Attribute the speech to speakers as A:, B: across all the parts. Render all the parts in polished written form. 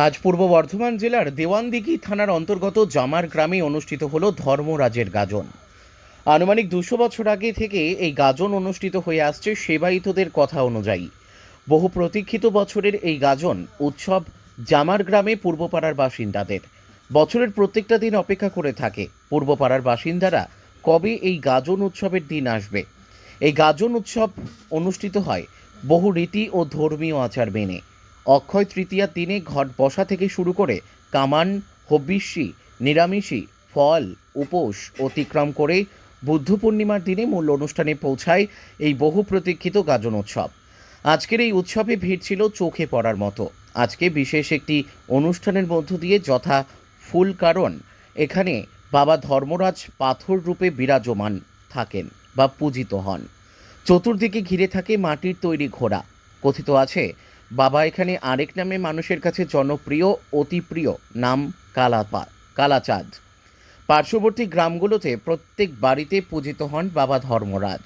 A: আজ পূর্ব বর্ধমান জেলার দেওয়ানদিঘি থানার অন্তর্গত জামার গ্রামে অনুষ্ঠিত হলো ধর্মরাজের গাজন। আনুমানিক 200 বছর আগে থেকে এই গাজন অনুষ্ঠিত হয়ে আসছে সেবায়িতদের কথা অনুযায়ী। বহু প্রতীক্ষিত বছরের এই গাজন উৎসব জামার গ্রামে পূর্বপাড়ার বাসিন্দাদের বছরের প্রত্যেকটা দিন অপেক্ষা করে থাকে। পূর্বপাড়ার বাসিন্দারা কবে এই গাজন উৎসবের দিন আসবে। এই গাজন উৎসব অনুষ্ঠিত হয় বহু রীতি ও ধর্মীয় আচার মেনে। অক্ষয় তৃতীয়ার দিনে ঘট বসা থেকে শুরু করে কামান, হব্বিষ্যি, নিরামিষি, ফল, উপোস অতিক্রম করে বুদ্ধ পূর্ণিমার দিনে মূল অনুষ্ঠানে পৌঁছায় এই বহু প্রতীক্ষিত গাজন উৎসব। আজকের এই উৎসবে ভিড় ছিল চোখে পড়ার মতো। আজকে বিশেষ একটি অনুষ্ঠানের মধ্য দিয়ে যথা ফুল কারণ এখানে বাবা ধর্মরাজ পাথর রূপে বিরাজমান থাকেন বা পূজিত হন। চতুর্দিকে ঘিরে থাকে মাটির তৈরি ঘোড়া। কথিত আছে বাবা এখানে আরেক নামে মানুষের কাছে জনপ্রিয়, অতি প্রিয় নাম কালাচাঁদ। পার্শ্ববর্তী গ্রামগুলোতে প্রত্যেক বাড়িতে পূজিত হন বাবা ধর্মরাজ।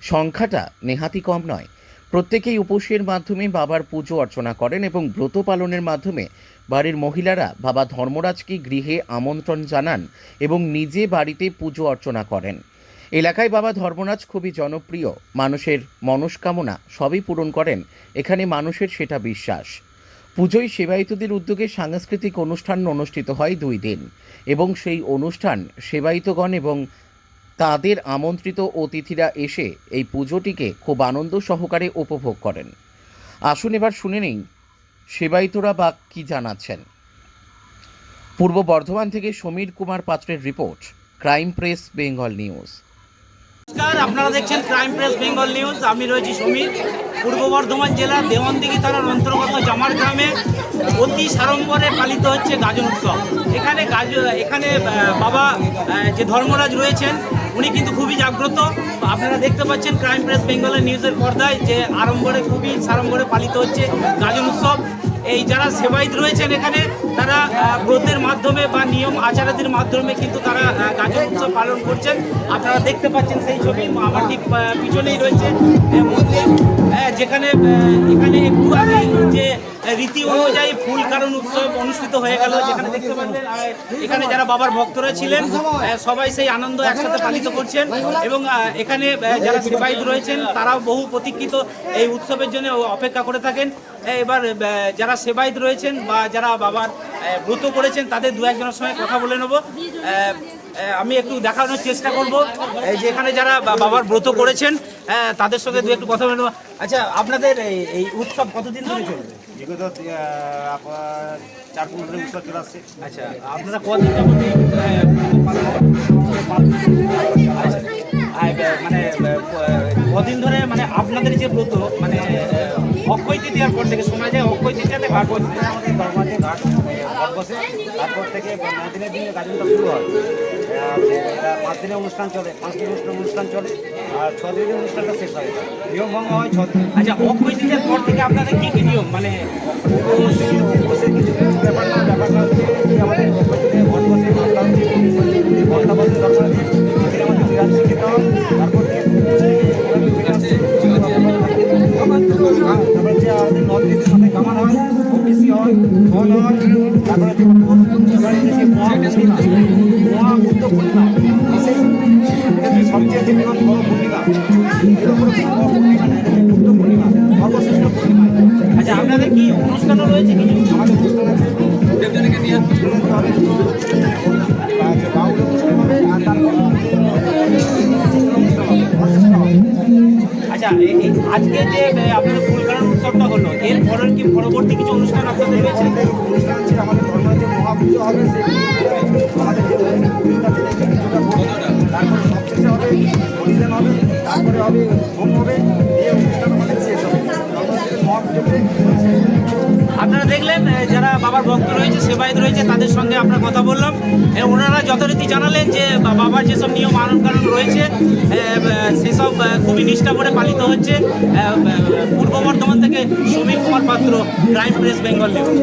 A: সংখ্যাটা নেহাতি কম নয়। প্রত্যেকেই উপোসের মাধ্যমে বাবার পুজো অর্চনা করেন এবং ব্রত পালনের মাধ্যমে বাড়ির মহিলারা বাবা ধর্মরাজকে গৃহে আমন্ত্রণ জানান এবং নিজে বাড়িতে পুজো অর্চনা করেন। এলাকায় বাবা ধর্মরাজ খুবই জনপ্রিয়। মানুষের মনস্কামনা সবই পূরণ করেন এখানে মানুষের সেটা বিশ্বাস। পুজোয় সেবায়িতদের উদ্যোগে সাংস্কৃতিক অনুষ্ঠান অনুষ্ঠিত হয় 2 দিন এবং সেই অনুষ্ঠান সেবায়িতগণ এবং তাদের আমন্ত্রিত অতিথিরা এসে এই পুজোটিকে খুব আনন্দ সহকারে উপভোগ করেন। আসুন এবার শুনে নিন সেবায়িতরা বা কী জানাচ্ছেন। পূর্ব বর্ধমান থেকে সমীর কুমার পাত্রের report, crime press Bengal news.
B: নমস্কার, আপনারা দেখছেন ক্রাইম প্রেস বেঙ্গল নিউজ। আমি রয়েছি সমীর। পূর্ব বর্ধমান জেলার দেওয়ানদিঘি থানার অন্তর্গত জামার গ্রামে অতি সাড়ম্বরে পালিত হচ্ছে গাজন উৎসব। এখানে বাবা যে ধর্মরাজ রয়েছেন উনি কিন্তু খুবই জাগ্রত। আপনারা দেখতে পাচ্ছেন ক্রাইম প্রেস বেঙ্গলের নিউজের পর্দায় যে আড়ম্বরে খুবই সাড়ম্বরে পালিত হচ্ছে গাজন উৎসব। এই যারা সেবায়িত রয়েছেন এখানে তারা ব্রতের মাধ্যমে বা নিয়ম আচারাদির মাধ্যমে কিন্তু তারা গাজন উৎসব পালন করছেন। আপনারা দেখতে পাচ্ছেন সেই ছবি আমার ঠিক পিছনেই রয়েছে মন্দির, যেখানে এখানে একটু আগে যে রীতি অনুযায়ী ফুল কারণ উৎসব অনুষ্ঠিত হয়ে গেল। যেখানে দেখতে পাচ্ছেন এখানে যারা বাবার ভক্তরা ছিলেন সবাই সেই আনন্দ একসাথে পালিত করছেন এবং এখানে যারা সেবায়িত রয়েছেন তারাও বহু প্রতীক্ষিত এই উৎসবের জন্য অপেক্ষা করে থাকেন। এবার যারা সেবায়িত রয়েছেন বা যারা বাবার ব্রত করেছেন তাদের 2-1 জনের সঙ্গে কথা বলে নেব। আমি একটু দেখানোর চেষ্টা করব যে এখানে যারা বাবার ব্রত করেছেন তাদের সঙ্গে একটু কথা বলে নেব। আচ্ছা, আপনাদের এই উৎসব কতদিন ধরে চলবে?
C: বিগত 4-5 দিন উৎসব চলে আসছে।
B: আচ্ছা, আপনারা কদিন যাবত মানে কদিন ধরে মানে আপনাদের যে ব্রত মানে অক্ষয় তৃতীয়ার পর থেকে শোনা যায় অক্ষয় তৃতীয়াতে ঘাট বসে,
C: আমাদের ধর্মাতে ঘাট বসে, তারপর থেকে 9 দিনের দিনে গাজনটা শুরু হয়। 5 দিনের অনুষ্ঠান চলে, 5 দিনের অনুষ্ঠান চলে আর 6 দিনের অনুষ্ঠানটা শেষ হয়। নিয়ম ভঙ্গ হয় 6 দিন।
B: আচ্ছা, অক্ষয় তৃতীয়ার পর থেকে আপনাদের কী কী নিয়ম মানে
C: উপসে কিছু ব্যাপারটা হচ্ছে আমাদের অক্ষয় তৃতীয়া ঘট বসে, ঘটটা বসে দরকার আছে। আমাদের নিরামিষ খেতে হয়, তারপর থেকে তারপরে যে আমাদের 9 দিনের মাথায় কামান হয়, বেশি হয়, ফল হয়, তারপরে মহাবুদ্ধ পূর্ণিমা সবচেয়ে যে বড় পূর্ণিমা, বুদ্ধ পূর্ণিমা, সর্বশ্রেষ্ঠ পূর্ণিমা।
B: আচ্ছা, আপনাদের কি অনুষ্ঠানও রয়েছে কিছু?
C: আমাদের অনুষ্ঠান আছে, দেবজনকে নিয়ে বাউল অনুষ্ঠান হবে আর তারপর
B: আচ্ছা, আজকে যে আপনাদের ফুল কারণ উৎসবটা হলো এর পরের কি পরবর্তী কিছু অনুষ্ঠান আপনাদের রয়েছে?
C: অনুষ্ঠান আছে আমাদের ধর্মের যে মহাপুজো হবে, আমাদের তারপরে সবশেষে হবে হরিদান হবে, তারপরে হবে হোম হবে, এই অনুষ্ঠান আমাদের শেষ হবে মহাপুজোতে।
B: আপনারা দেখলেন যারা বাবার ভক্ত রয়েছে সেবায়িত রয়েছে তাদের সঙ্গে আমরা কথা বললাম। ওনারা যথারীতি জানালেন যে বাবার যেসব নিয়ম আনন্দ কারণ রয়েছে সেসব খুবই নিষ্ঠা করে পালিত হচ্ছে। পূর্ব বর্ধমান থেকে সমীর কুমার পাত্র, ক্রাইম প্রেস বেঙ্গল নিউজ।